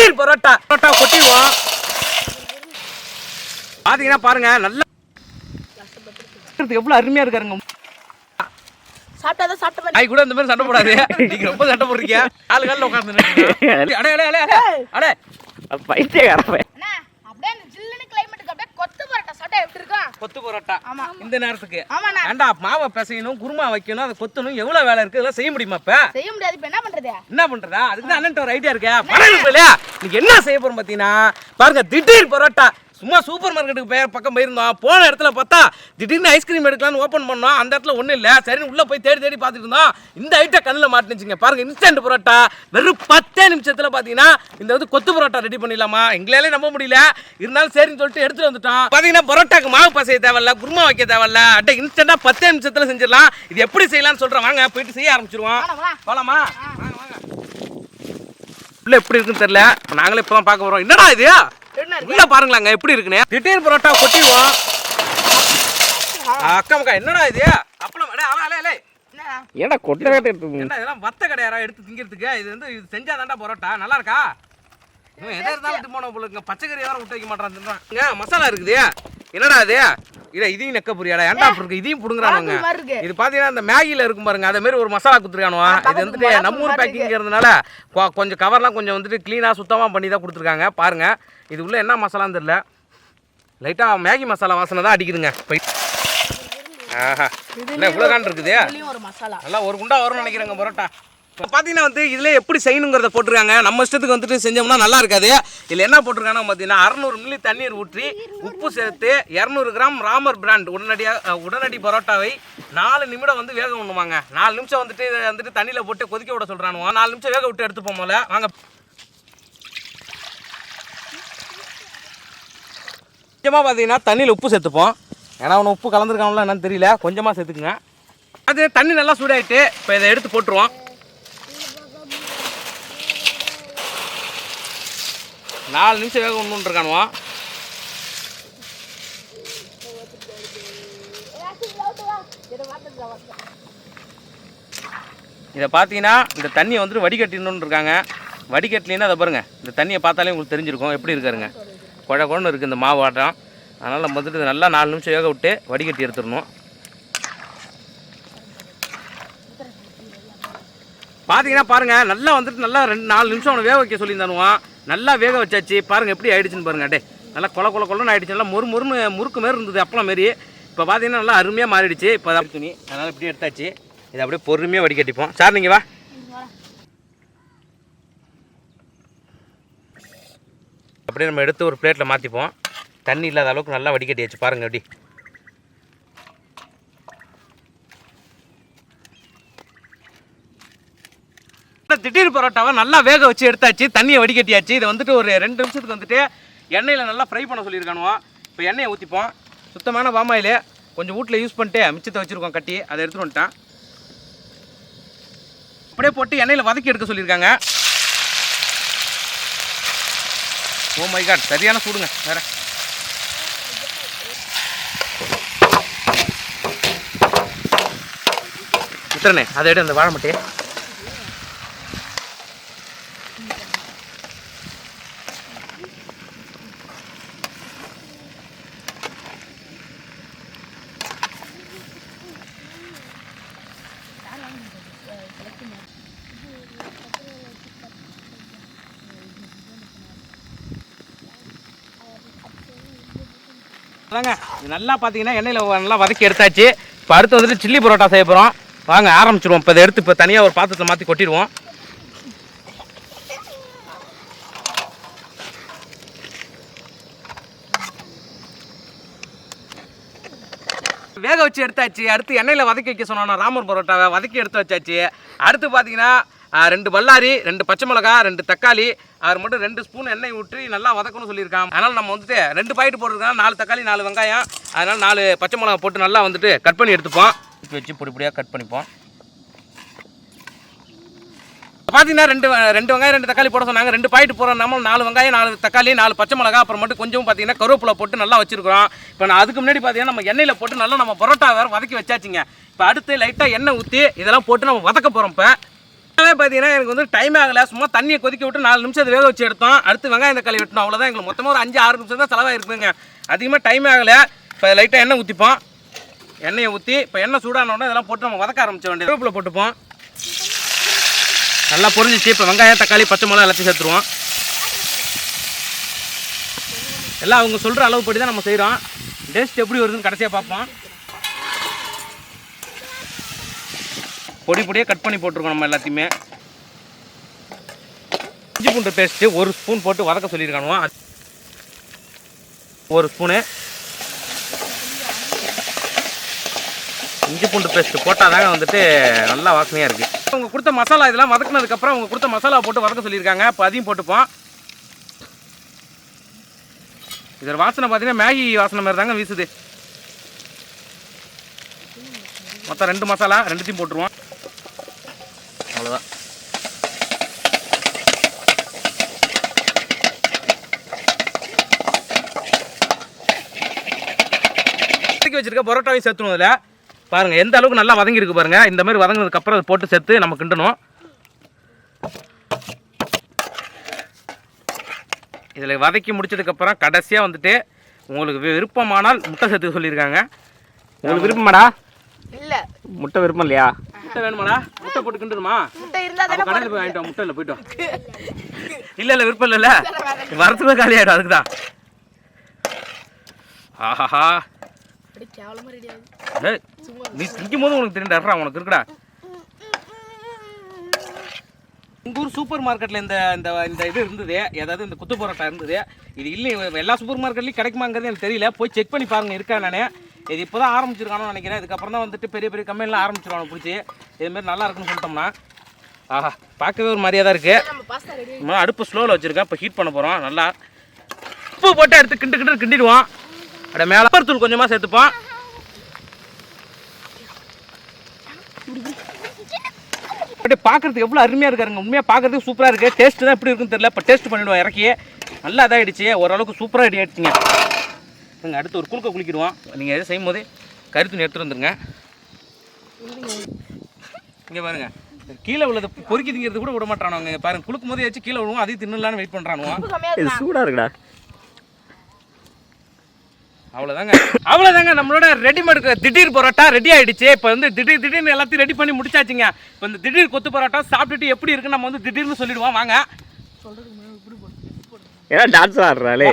திடீர் பரோட்டா கொட்டிடுவோம். பாத்தீங்கன்னா பாருங்க நல்லா எவ்வளவு அருமையா இருக்காருங்க. சாப்பிட்டா கூட இந்த மாதிரி சண்டை போடாது. நீங்க ரொம்ப சண்டை போடுறீங்க. ஆளு காலில் உட்காந்து அடே பைத்தியக்காரன். கொத்து பரோட்டா இந்த நேரத்துக்கு ஏண்டா மாவை பிசையணும், குருமா வைக்கணும், அதை கொத்தணும், எவ்வளவு வேலை இருக்கு. இதெல்லாம் செய்ய முடியுமா? இப்ப செய்ய முடியாது. இப்ப என்ன பண்றதா? அதுக்கு தான் அண்ணன் ஒரு ஐடியா இருக்கு. நீங்க என்ன செய்ய போறோம் பாத்தீங்கன்னா பாருங்க, திடீர் பரோட்டா. சும்மா சூப்பர் மார்க்கெட்டுக்கு பக்கம் போயிருந்தோம். போன இடத்துல பார்த்தா திடீர்னு ஐஸ்கிரீம் எடுக்கலாம்னு ஓப்பன் பண்ணோம். அந்த இடத்துல ஒன்றும் இல்லை. சரி உள்ள போய் தேடி பார்த்துட்டு இருந்தோம். இந்த ஐட்டம் கண்ணில் மாட்டினுச்சுங்க. பாருங்க, இன்ஸ்டன்ட் பரோட்டா. வெறும் 10 நிமிஷத்தில் பார்த்தீங்கன்னா இந்த வந்து கொத்து பரோட்டா ரெடி பண்ணிடலாமா? எங்களாலே நம்ப முடியல. இருந்தாலும் சரின்னு சொல்லிட்டு எடுத்துட்டு வந்துட்டோம். பார்த்தீங்கன்னா பரோட்டாக்கு மாவு பசைய தேவையில்ல, குருமா வைக்க தேவையில்ல. அட்டை இன்ஸ்டன்டா 10 நிமிஷத்தில் செஞ்சிடலாம். இது எப்படி செய்யலாம்னு சொல்கிறேன். வாங்க போயிட்டு செய்ய ஆரம்பிச்சிருவோம். போலாமா? உள்ள எப்படி இருக்குன்னு தெரியல. நாங்களே இப்போ தான் பார்க்க போகிறோம். என்னடா இது உள்ள பாருங்களாங்க எப்படி இருக்குன்னு. திடீர் பரோட்டா கொட்டிடுவோம். அக்கா மக்கா என்னடா இது? அப்பளம் ஏடா கொட்டை இதெல்லாம் வத்த கடையாரா எடுத்து திங்கிறதுக்கு? இது வந்து இது செஞ்சாதான்டா பரோட்டா நல்லா இருக்கா? எதை இருந்தாலும் விட்டு போன போல. பச்சைக்கறி வேற விட்டு வைக்க மாட்டான். மசாலா இருக்குது. என்னடா இது? இல்ல இதையும் நெக்க புரியாடா. ஏன்டா இருக்கு? இதையும் புடுங்குறானுங்க. இது பாத்தீங்கன்னா இந்த மேகில இருக்கும் பாருங்க, அதே மாதிரி ஒரு மசாலா குடுத்துருக்கானுவா. இது வந்துட்டு நம்ம ஊர் பேக்கிங்கிறதுனால கொஞ்சம் கவர்லாம் கொஞ்சம் வந்துட்டு கிளீனா சுத்தமா பண்ணி தான் கொடுத்துருக்காங்க. பாருங்க, இது உள்ள என்ன மசாலான்னு தெரியல. லைட்டா மேகி மசாலா வாசனை தான் அடிக்குதுங்க. ஆஹா, இல்லை இவ்வளோதான் இருக்குது. நல்லா ஒரு குண்டா வரும்னு நினைக்கிறேங்க பரோட்டா. இப்போ பார்த்தீங்கன்னா வந்து இதில் எப்படி செய்யணுங்கிறத போட்டிருக்காங்க. நம்ம இஷ்டத்துக்கு வந்துட்டு செஞ்சோம்னா நல்லா இருக்காது. இதில் என்ன போட்டிருக்காங்கன்னா பார்த்தீங்கன்னா 600 மில்லி தண்ணீர் ஊற்றி உப்பு சேர்த்து 200 கிராம் ராமர் பிராண்ட் உடனடி பரோட்டாவை 4 நிமிடம் வந்து வேக விடணுமாங்க. 4 நிமிஷம் வந்துட்டு இதை வந்துட்டு தண்ணியில் போட்டு கொதிக்க விட சொல்கிறானுவா. 4 நிமிஷம் வேக விட்டு எடுத்துப்போம் போல. வாங்க கொஞ்சமாக பார்த்தீங்கன்னா தண்ணியில் உப்பு சேர்த்துப்போம். ஏன்னா அவனை உப்பு கலந்துருக்காங்களா என்னன்னு தெரியல. கொஞ்சமாக சேர்த்துக்குங்க. அது தண்ணி நல்லா சூடாயிட்டு இப்போ இதை எடுத்து போட்டுருவோம். 4 நிமிஷம் வேக ஒன்று இருக்கானுவோம். இதை பார்த்தீங்கன்னா இந்த தண்ணியை வந்துட்டு வடிகட்டிடணுன்னு இருக்காங்க. வடிகட்டலின்னா அதை பாருங்கள், இந்த தண்ணியை பார்த்தாலே உங்களுக்கு தெரிஞ்சிருக்கும் எப்படி இருக்காருங்க. குழன்னு இருக்குது இந்த மாவு ஆட்டம். அதனால் நம்ம வந்துட்டு நல்லா 4 நிமிஷம் வேக விட்டு வடிகட்டி எடுத்துடணும். பார்த்தீங்கன்னா பாருங்கள், நல்லா வந்துட்டு நல்லா 4 நிமிஷம் அவனை வேக வைக்க சொல்லியிருந்தானுவான். நல்லா வேக வச்சாச்சு. பாருங்கள் எப்படி ஆகிடுச்சின்னு பாருங்கள். அடே நல்லா கொலன்னு ஆகிடுச்சு. நல்லா முறுக்கு மாரி இருந்தது, அப்பளம் மாரி. இப்போ பார்த்தீங்கன்னா நல்லா அருமையாக மாறிடுச்சு. இப்போ தான் துணி அதனால் இப்படி எடுத்தாச்சு. இதை அப்படியே பொறுமையாக வடிகட்டிப்போம். சார் நீங்கள் வா. அப்படியே நம்ம எடுத்து ஒரு பிளேட்டில் மாற்றிப்போம். தண்ணி இல்லாத அளவுக்கு நல்லா வடிகட்டியாச்சு. பாருங்கள் எப்படி. திடீர் பரோட்டாவை நல்லா வேக வச்சு எடுத்தாச்சு. தண்ணியை வடிகட்டியாச்சு. இதை வந்துட்டு ஒரு 2 நிமிஷத்துக்கு வந்துட்டு எண்ணெயில் நல்லா ஃப்ரை பண்ண சொல்லியிருக்கானுவோம். இப்போ எண்ணெயை ஊற்றிப்போம். சுத்தமான பாமாயில் கொஞ்சம் வீட்டில் யூஸ் பண்ணிட்டு மிச்சத்தை வச்சுருக்கோம் கட்டி. அதை எடுத்துகிட்டு வந்துட்டேன். அப்படியே போட்டு எண்ணெயில் வதக்கி எடுக்க சொல்லியிருக்காங்க. ஓ மை காட், சரியான சூடுங்க. வேற வித்துறனே அதை எடு. அந்த வாழை மட்டையே அதாங்க. இது நல்லா பார்த்தீங்கன்னா எண்ணெயில் நல்லா வதக்கி எடுத்தாச்சு. இப்போ அடுத்து வந்துட்டு சில்லி பரோட்டா செய்ய போகிறோம். வாங்க ஆரம்பிச்சிடுவோம். இப்போ இதை எடுத்து இப்போ தனியாக ஒரு பாத்திரத்தில் மாற்றி கொட்டிடுவோம். வேக வச்சு எடுத்தாச்சு. அடுத்து எண்ணெயில் வதக்கி வைக்க சொன்னோன்னா ராமர் பரோட்டாவை வதக்கி எடுத்து வச்சாச்சு. அடுத்து பார்த்தீங்கன்னா 2 பல்லாரி, 2 பச்சை மிளகா, 2 தக்காளி, அவர் மட்டும் 2 ஸ்பூன் எண்ணெய் ஊற்றி நல்லா வதக்கணும்னு சொல்லியிருக்காங்க. அதனால் நம்ம வந்துட்டு 2 பாக்கெட் போட்டுருக்கோம். 4 தக்காளி, 4 வெங்காயம், அதனால் 4 பச்சை மிளகா போட்டு நல்லா வந்துட்டு கட் பண்ணி எடுத்துப்போம். வச்சு பொடியாக கட் பண்ணிப்போம். பார்த்தீங்கன்னா 2 வெங்காயம் 2 தக்காளி போட சொன்னாங்க. 2 பாக்கெட் போடுறோம். நம்ம 4 வெங்காயம், 4 தக்காளி, 4 பச்சை மிளகா, அப்புறம் மட்டும் கொஞ்சம் பார்த்தீங்கன்னா கருவேப்பிலை போட்டு நல்லா வச்சிருக்கிறோம். இப்போ நான் அதுக்கு முன்னாடி பார்த்தீங்கன்னா நம்ம எண்ணெயில் போட்டு நல்லா நம்ம பரோட்டா வேறு வதக்கி வச்சாச்சுங்க. இப்போ அடுத்து லைட்டாக எண்ணெய் ஊற்றி இதெல்லாம் போட்டு நம்ம வதக்க போகிறோம். இப்போ பார்த்தீங்கன்னா எனக்கு வந்து டைம் ஆகலை. சும்மா தண்ணியை கொதிக்க விட்டு 4 நிமிஷம் வேக வச்சு எடுத்தோம். அடுத்து வெங்காயம் தக்காளி வெட்டணும். அவ்வளோதான். எங்களுக்கு மொத்தமாக ஒரு 5-6 நிமிஷம் தான் செலவாக இருக்குதுங்க. அதிகமாக டைம் ஆகலை. இப்போ லைட்டாக எண்ணெய் ஊற்றிப்போம். எண்ணெயை ஊற்றி இப்போ எண்ணெய் சூடானோடனே இதெல்லாம் போட்டு நம்ம வதக்க ஆரம்பிச்ச வேண்டிய கருவேப்பிலை போட்டுப்போம். நல்லா பொரிஞ்சிச்சு. இப்போ வெங்காயம் தக்காளி பச்சை மிளகா எல்லாத்தையும் சேர்த்துருவோம். எல்லாம் அவங்க சொல்கிற அளவுப்படி தான் நம்ம செய்கிறோம். டேஸ்ட் எப்படி வருதுன்னு கடைசியாக பார்ப்போம். பொடி பொடியாக கட் பண்ணி போட்டிருக்கோம் நம்ம எல்லாத்தையுமே. இஞ்சி பூண்டு பேஸ்ட்டு 1 ஸ்பூன் போட்டு வதக்க சொல்லியிருக்கானுவோ. 1 ஸ்பூனு இஞ்சி பூண்டு பேஸ்ட்டு போட்டால் தாங்க வந்துட்டு நல்லா வாசனையாக இருக்குது. அவங்க கொடுத்த மசாலா இதெல்லாம் வதக்குனதுக்கப்புறம் அவங்க கொடுத்த மசாலா போட்டு வதக்க சொல்லியிருக்காங்க. இப்போ அதையும் போட்டுப்போம். இதில் வாசனை பார்த்தீங்கன்னா மேகி வாசனை மாதிரி தாங்க வீசுது. மொத்தம் 2 மசாலா 2த்தையும் போட்டுருவோம். அவ்வளோதான். வச்சிருக்க பரோட்டாவையும் சேர்த்துணும். அதில் பாருங்கள் எந்த அளவுக்கு நல்லா வதங்கிருக்கு பாருங்கள். இந்த மாதிரி வதங்கினதுக்கப்புறம் அதை போட்டு சேர்த்து நம்ம கிண்டணும். இதில் வதக்கி முடிச்சதுக்கப்புறம் கடைசியாக வந்துட்டு உங்களுக்கு விருப்பமானால் முட்டை சேர்த்து சொல்லியிருக்காங்க. உங்களுக்கு விருப்பமாடா? இல்லை முட்டை விருப்பம் இல்லையா? முட்டை வேணுமாடா? முட்டை போட்டு கிண்டுமா? கடையில் போய் வாங்கிட்டோம். முட்டை இல்லை போயிட்டோம். இல்லை விருப்பம் இல்லைல்ல, வரத்துமே காலி ஆகிடும். அதுக்கு தான். ஆஹாஹா நீ திங்கும் போது உனக்கு தெரியும்டா. உனக்கு இருக்குடா. உங்கள் ஊர் சூப்பர் மார்க்கெட்டில் இந்த இந்த இது இருந்தது, ஏதாவது இந்த குத்து பரோட்டா இருந்தது. இது இல்லை எல்லா சூப்பர் மார்க்கெட்லையும் கிடைக்குமாங்கிறது எனக்கு தெரியல. போய் செக் பண்ணி பாருங்கள் இருக்கா. நான் இது இப்போ தான் ஆரம்பிச்சிருக்கானு நினைக்கிறேன். இதுக்கப்புறம் தான் வந்துட்டு பெரிய பெரிய கம்பெனிலாம் ஆரம்பிச்சிருவாங்க பிடிச்சி. இதுமாரி நல்லா இருக்குன்னு சொல்லிட்டோம்னா ஆஹா பார்க்கவே ஒரு மாதிரியாக தான் இருக்குது. அடுப்பு ஸ்லோவில் வச்சுருக்கேன். இப்போ ஹீட் பண்ண போகிறோம். நல்லா உப்பு போட்டு எடுத்து கிண்டிடுவோம். அப்படியே மேலே பெப்பர் தூள் கொஞ்சமாக சேர்த்துப்போம். அப்படியே பார்க்குறதுக்கு எவ்வளோ அருமையாக இருக்காருங்க. உண்மையாக பார்க்குறதுக்கு சூப்பராக இருக்குது. டேஸ்ட்டு தான் எப்படி இருக்குன்னு தெரியல. இப்போ டேஸ்ட் பண்ணிவிடுவோம். இறக்கி நல்லா இதாகிடுச்சு. ஓரளவுக்கு சூப்பராக ரெடி ஆகிடுச்சிங்க. நீங்கள் அடுத்து ஒரு குளிக்கிடுவோம். நீங்கள் எதுவும் செய்யும் போதே கறி துணி எடுத்துகிட்டு வந்துருங்க. இங்கே பாருங்கள் கீழே உள்ளது பொறுக்கி திங்கிறது கூட விட மாட்டானுங்க. பாருங்கள் குளுக்கும் போதே வச்சு கீழே விடுவோம். அதையும் தின்னலான்னு வெயிட் பண்ணுறானுவோம். இது சூடாக இருக்குடா. அவ்வளோதாங்க நம்மளோட ரெடிமேடு திடீர் பரோட்டா ரெடி ஆகிடுச்சு. இப்போ வந்து திடீர்னு எல்லாத்தையும் ரெடி பண்ணி முடிச்சாச்சுங்க. இப்போ இந்த திடீர் கொத்து பரோட்டா சாப்பிட்டுட்டு எப்படி இருக்குன்னு நம்ம வந்து திடீர்னு சொல்லிடுவோம். வாங்க. ஏன்னா டான்ஸ் ஆடுறாளே.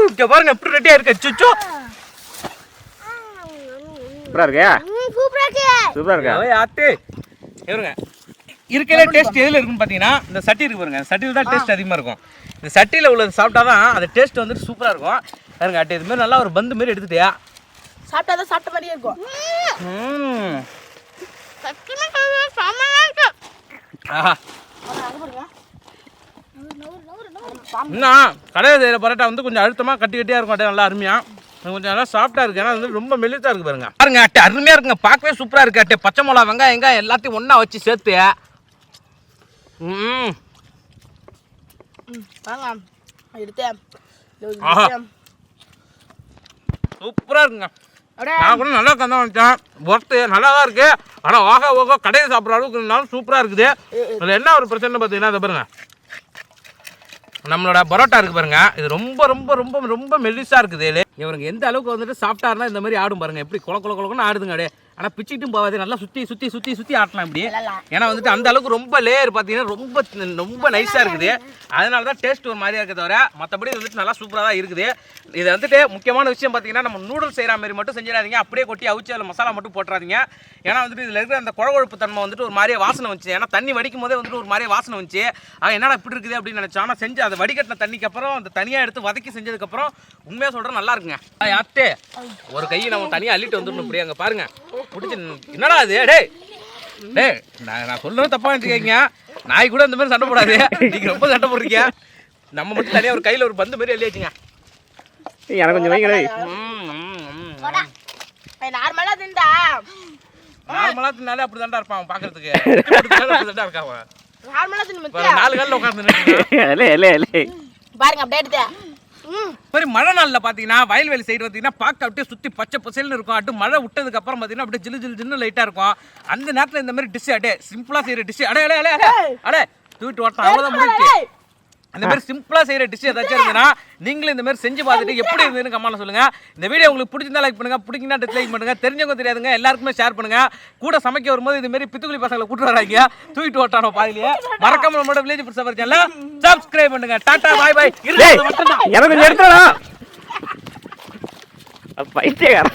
இங்கே பாருங்க எப்படி ரெடியாக இருக்கு. சுச்சோ சூப்பராக இருக்கா ஆத்து இருங்க. இருக்கிற டேஸ்ட் எதில் இருக்குன்னு பார்த்தீங்கன்னா இந்த சட்டி இருக்கு பாருங்க. சட்டியில் தான் டேஸ்ட் அதிகமாக இருக்கும். இந்த சட்டியில் உள்ளது சாப்பிட்டா தான் அந்த டேஸ்ட் வந்துட்டு சூப்பராக இருக்கும். பாருங்க அட்டை இதுமாரி நல்லா ஒரு பந்து மாரி எடுத்துட்டியா சாப்பிட்டா தான் சாப்பிட்ட மாதிரியே இருக்கும். இன்னும் கடையில் செய்கிற பரோட்டா வந்து கொஞ்சம் அழுத்தமாக கட்டியாக இருக்கும். அட்டை நல்லா அருமையாக கொஞ்சம் நல்லா சாஃப்டாக இருக்குது. ஏன்னா வந்து ரொம்ப மெலிசாக இருக்குது பாருங்க அட்டை அருமையாக இருக்குங்க. பார்க்கவே சூப்பராக இருக்குது. அட்டை பச்சை மிளகா வெங்காயம் எல்லாத்தையும் ஒன்றா வச்சு சேர்த்து சூப்பராக இருக்குங்க. நான் கூட நல்லா கந்தா வச்சேன். ஒர்த்து நல்லா தான் இருக்குது. ஆனால் ஓகோ கடையில் சாப்பிட்ற அளவுக்கு இருந்தாலும் சூப்பராக இருக்குது. அதில் என்ன ஒரு பிரச்சனை பார்த்தீங்கன்னா அதை பாருங்க நம்மளோட பரோட்டா இருக்குது பாருங்க. இது ரொம்ப ரொம்ப ரொம்ப ரொம்ப மெலிசாக இருக்குது. இவருங்க எந்த அளவுக்கு வந்துட்டு சாப்பிட்டாருன்னா இந்த மாதிரி ஆடும் பாருங்க. எப்படி கொலன்னு ஆடுதுங்க. அப்படியே ஆனால் பிச்சுட்டும் போகாது. நல்லா சுற்றி ஆட்டலாம் இப்படி. ஏன்னா வந்துட்டு அந்த அளவுக்கு ரொம்ப லேயர் பார்த்தீங்கன்னா ரொம்ப நைஸாக இருக்குது. அதனால தான் டேஸ்ட் ஒரு மாதிரியாக இருக்குது. தவிர மற்றபடி வந்துட்டு நல்லா சூப்பராக தான் இருக்குது. இது வந்துட்டு முக்கியமான விஷயம் பார்த்தீங்கன்னா நம்ம நூடுல்ஸ் செய்கிற மாதிரி மட்டும் செஞ்சிடாதீங்க. அப்படியே கொட்டி அவிச்சு அதில் மசாலா மட்டும் போட்டுறாதீங்க. ஏன்னா வந்துட்டு இதில் இருக்கிற அந்த குழகுழப்பு தன்மை வந்துட்டு ஒரு மாதிரியே வாசனை வந்துச்சு. ஏன்னா தண்ணி வடிக்கும் போதே வந்துட்டு ஒரு மாதிரியே வாசனை வந்துச்சு. என்னடா இப்படி இருக்குது அப்படின்னு நினச்சோம். ஆனால் செஞ்சு அதை வடிகட்டின தண்ணிக்கு அப்புறம் அந்த தனியாக எடுத்து வதக்கி செஞ்சதுக்கப்புறம் உண்மையாக சொல்கிறேன் நல்லா இருக்குங்க. யாத்தே ஒரு கையை நம்ம தனியாக அள்ளிட்டு வந்துடணும். இப்படி அங்கே பாருங்க பிடிச்சி என்னடா அது நான் சொல்றது தப்பா நினைச்சுக்கீங்க. நாய் கூட இந்த மாதிரி சண்டை போடாது. நீங்க ரொம்ப சண்டை போடுறீங்க. நம்ம மட்டும் தனியாக ஒரு கையில் ஒரு பந்து மாதிரி எழுதியாச்சுங்க. எனக்கு கொஞ்சம் வைங்களே. நார்மலா தின்னாலே அப்படி தாண்டா இருப்பான் பார்க்கறதுக்கு. இருக்கான் 4 காலில் உட்காந்து பாருங்க அப்படியே எடுத்து மாதிரி மழை நாளில் பார்த்தீங்கன்னா வயல்வெளி சைடு பார்த்தீங்கன்னா பார்க்க அப்படியே சுற்றி பச்சை பசேல்னு இருக்கும். அட்டு மழை விட்டதுக்கு அப்புறம் பார்த்தீங்கன்னா அப்படியே ஜில்லு ஜில்லு ஜின்னு லைட்டாக இருக்கும். அந்த நேரத்தில் இந்த மாதிரி டிஷ் அடே சிம்பிளாக செய்கிற டிஷ் அடே தூக்கிட்டு வரட்டும் அவ்வளோதான் முடிஞ்சு. அந்த மாதிரி சிம்பிளாக செய்கிற டிஷ் ஏதாச்சும் இருந்ததுன்னா நீங்களும் இந்த மாதிரி செஞ்சு பார்த்துட்டு எப்படி இருந்ததுன்னு கமெண்ட்ல சொல்லுங்கள். இந்த வீடியோ உங்களுக்கு பிடிச்சிருந்தா லைக் பண்ணுங்கள், பிடிக்குன்னா டிஸ்லைக் பண்ணுங்கள், தெரிஞ்சவங்க தெரியாதுங்க எல்லாருக்குமே ஷேர் பண்ணுங்கள். கூட சமைக்க வரும்போது இது மாதிரி பித்துக்குளி பசங்களை கூட்டு வராங்க தூக்கிட்டு ஓட்டானோ பாதிலேயே. மறக்காம நம்மளோட வில்லேஜ் ஃபுட் சஃபர் சேனலை சப்ஸ்கிரைப் பண்ணுங்க. டாடா பாய் பாய். எனக்கு கொஞ்சம் எடுத்துடா பைத்தியக்கார